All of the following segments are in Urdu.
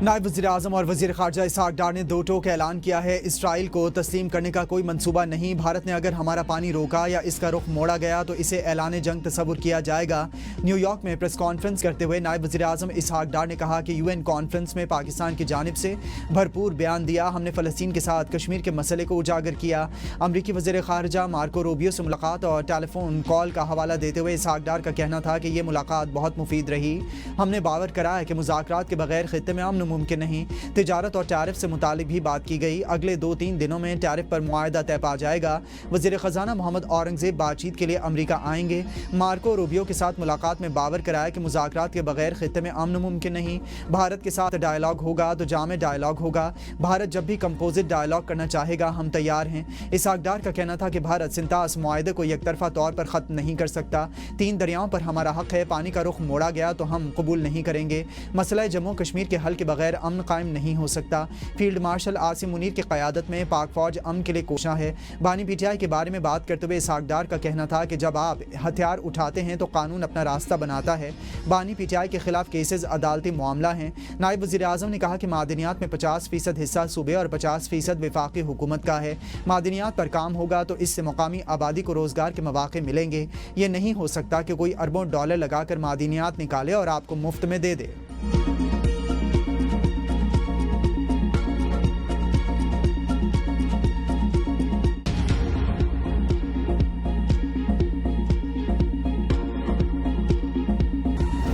نائب وزیر اعظم اور وزیر خارجہ اسحاق ڈار نے دو ٹوک اعلان کیا ہے، اسرائیل کو تسلیم کرنے کا کوئی منصوبہ نہیں۔ بھارت نے اگر ہمارا پانی روکا یا اس کا رخ موڑا گیا تو اسے اعلان جنگ تصور کیا جائے گا۔ نیو یارک میں پریس کانفرنس کرتے ہوئے نائب وزیر اعظم اسحاق ڈار نے کہا کہ UN کانفرنس میں پاکستان کی جانب سے بھرپور بیان دیا، ہم نے فلسطین کے ساتھ کشمیر کے مسئلے کو اجاگر کیا۔ امریکی وزیر خارجہ مارکو روبیو سے ملاقات اور ٹیلی فون کال کا حوالہ دیتے ہوئے اسحاق ڈار کا کہنا تھا کہ یہ ملاقات بہت مفید رہی، ہم نے باور کرایا کہ مذاکرات کے بغیر خطے میں امن ممکن نہیں۔ تجارت اور ٹیرف سے متعلق بھی بات کی گئی، اگلے 2-3 دنوں میں ٹیرف پر معاہدہ طے پا جائے گا۔ وزیر خزانہ محمد اورنگزیب بات چیت کے لیے امریکہ آئیں گے۔ مارکو روبیو کے ساتھ ملاقات میں باور کرایا کہ مذاکرات کے بغیر خطے میں امن ممکن نہیں، بھارت کے ساتھ ڈائیلاگ ہوگا تو جامع ڈائیلاگ ہوگا، بھارت جب بھی کمپوزٹ ڈائیلاگ کرنا چاہے گا ہم تیار ہیں۔ اسحاق ڈار کا کہنا تھا کہ بھارت سنتاس معاہدے کو یک طرفہ طور پر ختم نہیں کر سکتا، 3 دریاؤں پر ہمارا حق ہے، پانی کا رخ موڑا گیا تو ہم قبول نہیں کریں گے، مسئلہ جموں کشمیر کے حل کے بغیر امن قائم نہیں ہو سکتا۔ فیلڈ مارشل عاصم منیر کی قیادت میں پاک فوج امن کے لیے کوشاں ہے۔ بانی PTI کے بارے میں بات کرتے ہوئے اسحاق ڈار کا کہنا تھا کہ جب آپ ہتھیار اٹھاتے ہیں تو قانون اپنا راستہ بناتا ہے، بانی PTI کے خلاف کیسز عدالتی معاملہ ہیں۔ نائب وزیر اعظم نے کہا کہ معدنیات میں 50% حصہ صوبے اور 50% وفاقی حکومت کا ہے، معدنیات پر کام ہوگا تو اس سے مقامی آبادی کو روزگار کے مواقع ملیں گے، یہ نہیں ہو سکتا کہ کوئی اربوں ڈالر لگا کر معدنیات نکالے اور آپ کو مفت میں دے دے۔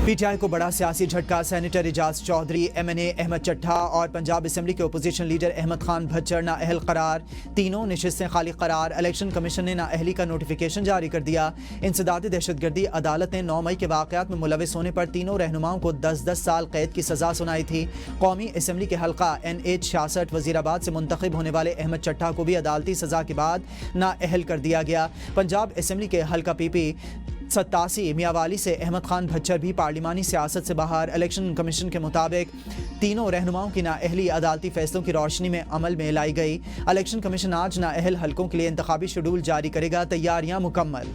PTI کو بڑا سیاسی جھٹکا، سینیٹر اعجاز چودھری، MNA احمد چٹھا اور پنجاب اسمبلی کے اپوزیشن لیڈر احمد خان بھچر نااہل قرار، تینوں نشستیں خالی قرار۔ الیکشن کمیشن نے نااہلی کا نوٹیفیکیشن جاری کر دیا۔ انسداد دہشت گردی عدالت نے 9 مئی کے واقعات میں ملوث ہونے پر تینوں رہنماؤں کو 10 سال قید کی سزا سنائی تھی۔ قومی اسمبلی کے حلقہ NH 66 وزیر آباد سے منتخب ہونے والے احمد چٹھا کو بھی عدالتی سزا کے بعد نااہل کر دیا گیا۔ پنجاب اسمبلی کے حلقہ PP 87 میاوالی سے احمد خان بھچر بھی پارلیمانی سیاست سے باہر۔ الیکشن کمیشن کے مطابق تینوں رہنماؤں کی نااہلی عدالتی فیصلوں کی روشنی میں عمل میں لائی گئی۔ الیکشن کمیشن آج نااہل حلقوں کے لیے انتخابی شیڈول جاری کرے گا، تیاریاں مکمل۔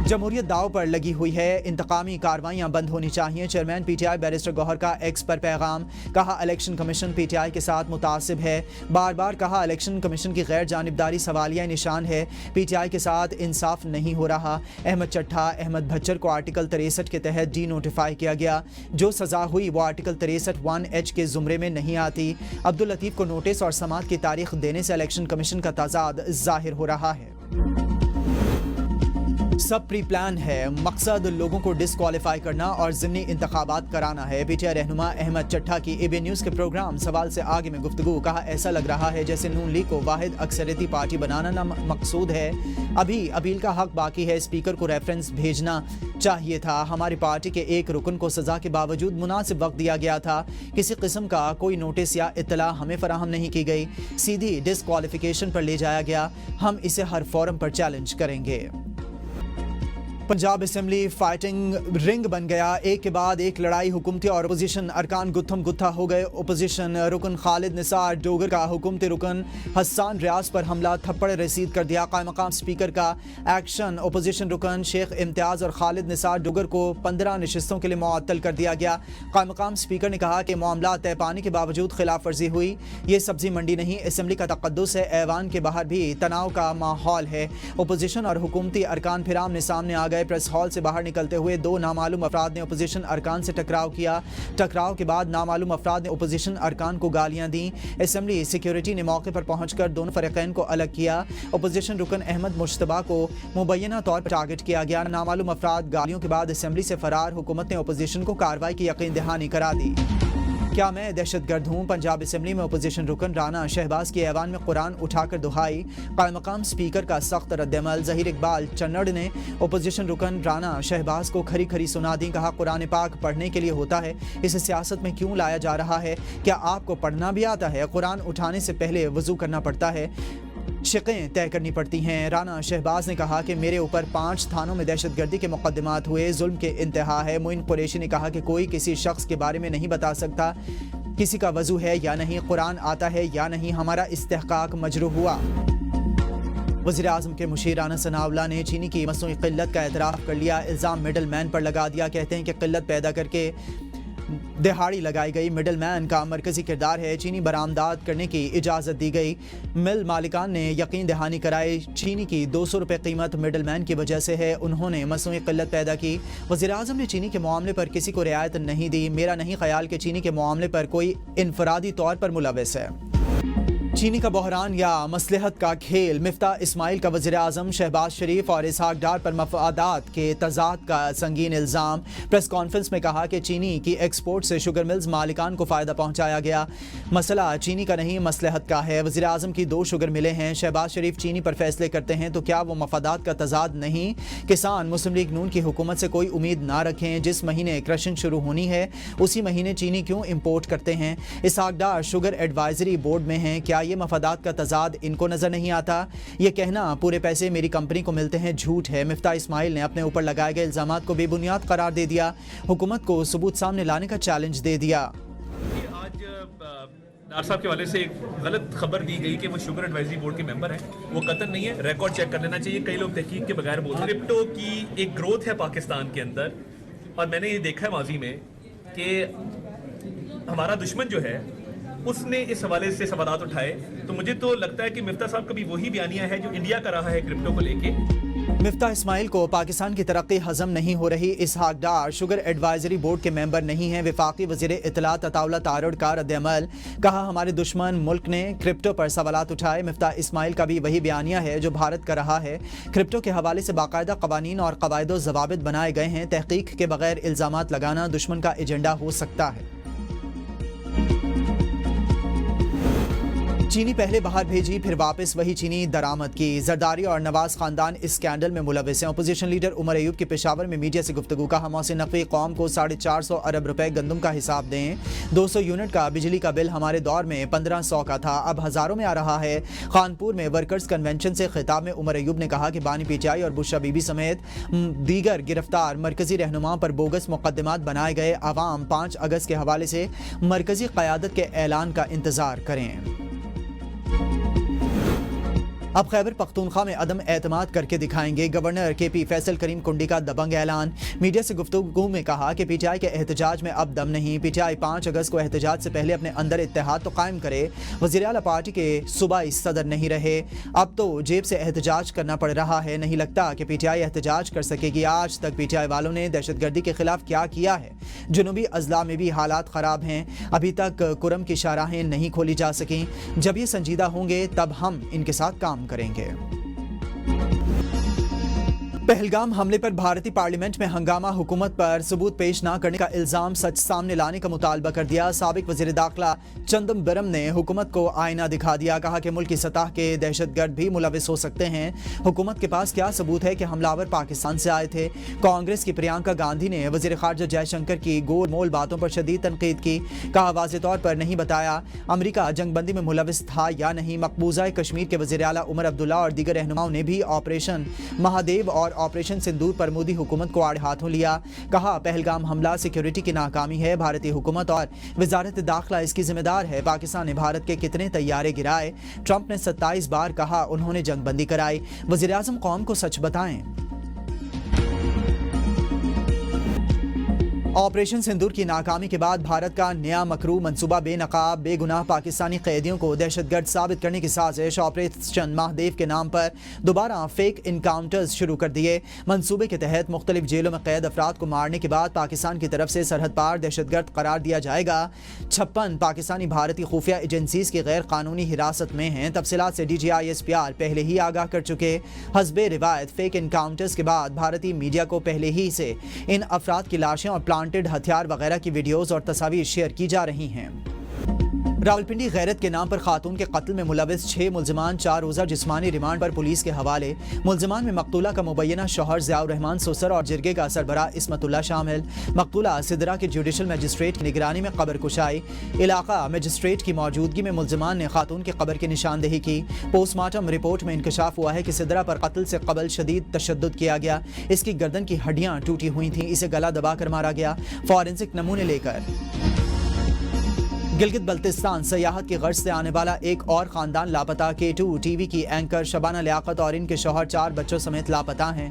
جمہوریت داؤ پر لگی ہوئی ہے، انتقامی کارروائیاں بند ہونی چاہیے، چیئرمین PTI بیرسٹر گوہر کا ایکس پر پیغام۔ کہا الیکشن کمیشن PTI کے ساتھ متعصب ہے، بار بار کہا الیکشن کمیشن کی غیر جانبداری سوالیہ نشان ہے، PTI کے ساتھ انصاف نہیں ہو رہا۔ احمد چٹھا، احمد بھچر کو آرٹیکل 63 کے تحت ڈی نوٹیفائی کیا گیا، جو سزا ہوئی وہ آرٹیکل 63 1H کے زمرے میں نہیں آتی۔ عبداللطیف کو نوٹس اور سماعت کی تاریخ دینے سے الیکشن کمیشن کا تضاد ظاہر ہو رہا ہے۔ سب پری پلان ہے، مقصد لوگوں کو ڈسکوالیفائی کرنا اور ضمنی انتخابات کرانا ہے۔ PTI رہنما احمد چٹھا کی ABN نیوز کے پروگرام سوال سے آگے میں گفتگو۔ کہا ایسا لگ رہا ہے جیسے نون لیگ کو واحد اکثریتی پارٹی بنانا مقصود ہے، ابھی اپیل کا حق باقی ہے، اسپیکر کو ریفرنس بھیجنا چاہیے تھا، ہماری پارٹی کے ایک رکن کو سزا کے باوجود مناسب وقت دیا گیا تھا، کسی قسم کا کوئی نوٹس یا اطلاع ہمیں فراہم نہیں کی گئی، سیدھی ڈسکوالیفیکیشن پر لے جایا گیا، ہم اسے ہر فورم پر چیلنج کریں گے۔ پنجاب اسمبلی فائٹنگ رنگ بن گیا، ایک کے بعد ایک لڑائی، حکومتی اور اپوزیشن ارکان گتھم گتھا ہو گئے۔ اپوزیشن رکن خالد نثار ڈوگر کا حکومتی رکن حسان ریاض پر حملہ، تھپڑ رسید کر دیا، قائم مقام اسپیکر کا ایکشن، اپوزیشن رکن شیخ امتیاز اور خالد نثار ڈوگر کو 15 نشستوں کے لیے معطل کر دیا گیا۔ قائم مقام اسپیکر نے کہا کہ معاملات طے پانے کے باوجود خلاف ورزی ہوئی، یہ سبزی منڈی نہیں، اسمبلی کا تقدس ہے، ایوان کے باہر بھی تناؤ کا ماحول ہے۔ اپوزیشن اور حکومتی ارکان پھر آمنے سامنے آ گئے، پریس ہال سے باہر نکلتے ہوئے 2 نامعلوم افراد نے اپوزیشن ارکان سے ٹکراؤ کیا، ٹکراؤ کے بعد نامعلوم افراد نے اپوزیشن ارکان کو گالیاں دیں، اسمبلی سیکیورٹی نے موقع پر پہنچ کر دونوں فریقین کو الگ کیا، اپوزیشن رکن احمد مشتبہ کو مبینہ طور پر ٹارگٹ کیا گیا، نامعلوم افراد گالیوں کے بعد اسمبلی سے فرار، حکومت نے اپوزیشن کو کارروائی کی یقین دہانی کرا دی۔ کیا میں دہشت گرد ہوں؟ پنجاب اسمبلی میں اپوزیشن رکن رانا شہباز کی ایوان میں قرآن اٹھا کر دہائی، قائم مقام اسپیکر کا سخت رد عمل، ظہیر اقبال چنڑ نے اپوزیشن رکن رانا شہباز کو کھری کھری سنا دی، کہا قرآن پاک پڑھنے کے لیے ہوتا ہے، اسے سیاست میں کیوں لایا جا رہا ہے؟ کیا آپ کو پڑھنا بھی آتا ہے؟ قرآن اٹھانے سے پہلے وضو کرنا پڑتا ہے، شقیں طے کرنی پڑتی ہیں۔ رانا شہباز نے کہا کہ میرے اوپر 5 تھانوں میں دہشت گردی کے مقدمات ہوئے، ظلم کے انتہا ہے۔ معین قریشی نے کہا کہ کوئی کسی شخص کے بارے میں نہیں بتا سکتا کسی کا وضو ہے یا نہیں، قرآن آتا ہے یا نہیں، ہمارا استحقاق مجروح ہوا۔ وزیر اعظم کے مشیر رانا ثناء اللہ نے چینی کی مصنوعی قلت کا اعتراف کر لیا، الزام مڈل مین پر لگا دیا، کہتے ہیں کہ قلت پیدا کر کے دہاڑی لگائی گئی۔ مڈل مین کا مرکزی کردار ہے۔ چینی برآمدات کرنے کی اجازت دی گئی۔ مل مالکان نے یقین دہانی کرائی چینی کی 200 روپے قیمت مڈل مین کی وجہ سے ہے۔ انہوں نے مصنوعی قلت پیدا کی۔ وزیراعظم نے چینی کے معاملے پر کسی کو رعایت نہیں دی۔ میرا نہیں خیال کہ چینی کے معاملے پر کوئی انفرادی طور پر ملوث ہے۔ چینی کا بحران یا مصلحت کا کھیل، مفتاح اسماعیل کا وزیر اعظم شہباز شریف اور اسحاق ڈار پر مفادات کے تضاد کا سنگین الزام۔ پریس کانفرنس میں کہا کہ چینی کی ایکسپورٹ سے شوگر ملز مالکان کو فائدہ پہنچایا گیا۔ مسئلہ چینی کا نہیں، مصلحت کا ہے۔ وزیر اعظم کی 2 شوگر ملیں ہیں۔ شہباز شریف چینی پر فیصلے کرتے ہیں تو کیا وہ مفادات کا تضاد نہیں؟ کسان مسلم لیگ نون کی حکومت سے کوئی امید نہ رکھیں۔ جس مہینے کرشنگ شروع ہونی ہے اسی مہینے چینی کیوں امپورٹ کرتے ہیں؟ Ishaq Dar sugar advisory board میں ہیں۔ کیا یہ مفادات کا تضاد ان کو نظر نہیں آتا؟ یہ کہنا پورے پیسے میری کمپنی کو ملتے ہیں جھوٹ ہے۔ مفتاح اسماعیل نے اپنے اوپر لگائے گئے الزامات کو بے بنیاد قرار دے دیا۔ حکومت کو ثبوت سامنے لانے کا چیلنج دے دیا۔ آج ڈار صاحب کے والے سے ایک غلط خبر دی گئی کہ وہ شوگر ایڈوائزری بورڈ کے ممبر ہیں۔ وہ قطعاً نہیں ہے، ریکارڈ چیک کر لینا چاہیے۔ کئی لوگ تحقیق کے بغیر بولتے ہیں۔ کرپٹو کی ایک گروتھ ہے پاکستان کے اندر، اور میں نے یہ دیکھا ہے ماضی میں کہ ہمارا دشمن جو ہے اس نے اس حوالے سے سوالات اٹھائے، تو مجھے تو لگتا ہے کہ مفتاح صاحب کا بھی وہی بیانیہ ہے جو انڈیا کا رہا ہے کرپٹو کو لے کے۔ مفتاح اسماعیل کو پاکستان کی ترقی ہضم نہیں ہو رہی۔ Ishaq Dar sugar advisory board کے ممبر نہیں ہیں۔ وفاقی وزیر اطلاعات عطا اللہ تارڑ کا رد عمل، کہا ہمارے دشمن ملک نے کرپٹو پر سوالات اٹھائے۔ مفتاح اسماعیل کا بھی وہی بیانیہ ہے جو بھارت کا رہا ہے۔ کرپٹو کے حوالے سے باقاعدہ قوانین اور قواعد و ضوابط بنائے گئے ہیں۔ تحقیق کے بغیر الزامات لگانا دشمن کا ایجنڈا ہو سکتا ہے۔ چینی پہلے باہر بھیجی پھر واپس وہی چینی درآمد کی۔ زرداری اور نواز خاندان اس اسکینڈل میں ملوث ہیں۔ اپوزیشن لیڈر عمر ایوب کی پشاور میں میڈیا سے گفتگو، کہا محسن نقوی قوم کو 450 ارب روپے گندم کا حساب دیں۔ 200 یونٹ کا بجلی کا بل ہمارے دور میں 1500 کا تھا، اب ہزاروں میں آ رہا ہے۔ خانپور میں ورکرز کنونشن سے خطاب میں عمر ایوب نے کہا کہ بانی پی ٹی آئی اور بشرا بی بی سمیت دیگر گرفتار مرکزی رہنماؤں پر بوگس مقدمات بنائے گئے۔ عوام 5 اگست کے حوالے سے مرکزی قیادت کے اعلان کا انتظار کریں۔ اب خیبر پختونخوا میں عدم اعتماد کر کے دکھائیں گے، گورنر کے پی فیصل کریم کنڈی کا دبنگ اعلان۔ میڈیا سے گفتگو میں کہا کہ پی ٹی آئی کے احتجاج میں اب دم نہیں۔ پی ٹی آئی 5 اگست کو احتجاج سے پہلے اپنے اندر اتحاد تو قائم کرے۔ وزیر اعلیٰ پارٹی کے صوبائی صدر نہیں رہے، اب تو جیب سے احتجاج کرنا پڑ رہا ہے۔ نہیں لگتا کہ پی ٹی آئی احتجاج کر سکے گی۔ آج تک پی ٹی آئی والوں نے دہشت گردی کے خلاف کیا کیا ہے؟ جنوبی اضلاع میں بھی حالات خراب ہیں، ابھی تک کرم کی شاہراہیں نہیں کھولی جا سکیں۔ جب یہ سنجیدہ ہوں گے تب ہم ان کے ساتھ کام کریں گے۔ پہلگام حملے پر بھارتی پارلیمنٹ میں ہنگامہ، حکومت پر ثبوت پیش نہ کرنے کا الزام، سچ سامنے لانے کا مطالبہ کر دیا۔ سابق وزیر داخلہ چندمبرم نے حکومت کو آئینہ دکھا دیا، کہا کہ ملک کی سطح کے دہشت گرد بھی ملوث ہو سکتے ہیں۔ حکومت کے پاس کیا ثبوت ہے کہ حملہ آور پاکستان سے آئے تھے؟ کانگریس کی پرینکا گاندھی نے وزیر خارجہ جے شنکر کی گول مول باتوں پر شدید تنقید کی، کہا واضح طور پر نہیں بتایا امریکہ جنگ بندی میں ملوث تھا یا نہیں۔ مقبوضہ کشمیر کے وزیر اعلیٰ عمر عبداللہ اور دیگر رہنماؤں نے بھی آپریشن مہادیو اور آپریشن سندور پر مودی حکومت کو آڑے ہاتھوں لیا، کہا پہلگام حملہ سیکیورٹی کی ناکامی ہے، بھارتی حکومت اور وزارت داخلہ اس کی ذمہ دار ہے۔ پاکستان نے بھارت کے کتنے طیارے گرائے؟ ٹرمپ نے 27 بار کہا انہوں نے جنگ بندی کرائی۔ وزیر اعظم قوم کو سچ بتائیں۔ آپریشن سندور کی ناکامی کے بعد بھارت کا نیا مکرو منصوبہ، بے نقاب بے گناہ پاکستانی قیدیوں کو دہشت گرد ثابت کرنے کی سازش۔ آپریشن مہادیو کے نام پر دوبارہ فیک انکاؤنٹرز شروع کر دیے۔ منصوبے کے تحت مختلف جیلوں میں قید افراد کو مارنے کے بعد پاکستان کی طرف سے سرحد پار دہشت گرد قرار دیا جائے گا۔ 56 پاکستانی بھارتی خفیہ ایجنسیز کی غیر قانونی حراست میں ہیں۔ تفصیلات سے D G I S P R پہلے ہی آگاہ کر چکے۔ حسب روایت فیک انکاؤنٹرز کے بعد بھارتی میڈیا کو پہلے ہی سے ان افراد کی لاشیں اور ہتھیار وغیرہ کی ویڈیوز اور تصاویر شیئر کی جا رہی ہیں۔ راولپنڈی غیرت کے نام پر خاتون کے قتل میں ملوث 6 ملزمان 4 روزہ جسمانی ریمانڈ پر پولیس کے حوالے۔ ملزمان میں مقتولہ کا مبینہ شوہر ضیاء الرحمان سسر اور جرگے کا سربراہ عصمت اللہ شامل۔ مقتولہ سدرا کے جوڈیشل مجسٹریٹ کی نگرانی میں قبر کشائی۔ علاقہ مجسٹریٹ کی موجودگی میں ملزمان نے خاتون کی قبر کی نشاندہی کی۔ پوسٹ مارٹم رپورٹ میں انکشاف ہوا ہے کہ سدرا پر قتل سے قبل شدید تشدد کیا گیا۔ اس کی گردن کی ہڈیاں ٹوٹی ہوئی تھیں، اسے گلا دبا کر مارا گیا۔ فورینسک نمونے لے کر گلگت بلتستان سیاحت کی غرض سے آنے والا ایک اور خاندان لاپتہ۔ K2 ٹی وی کی اینکر شبانہ لیاقت اور ان کے شوہر 4 بچوں سمیت لاپتہ ہیں۔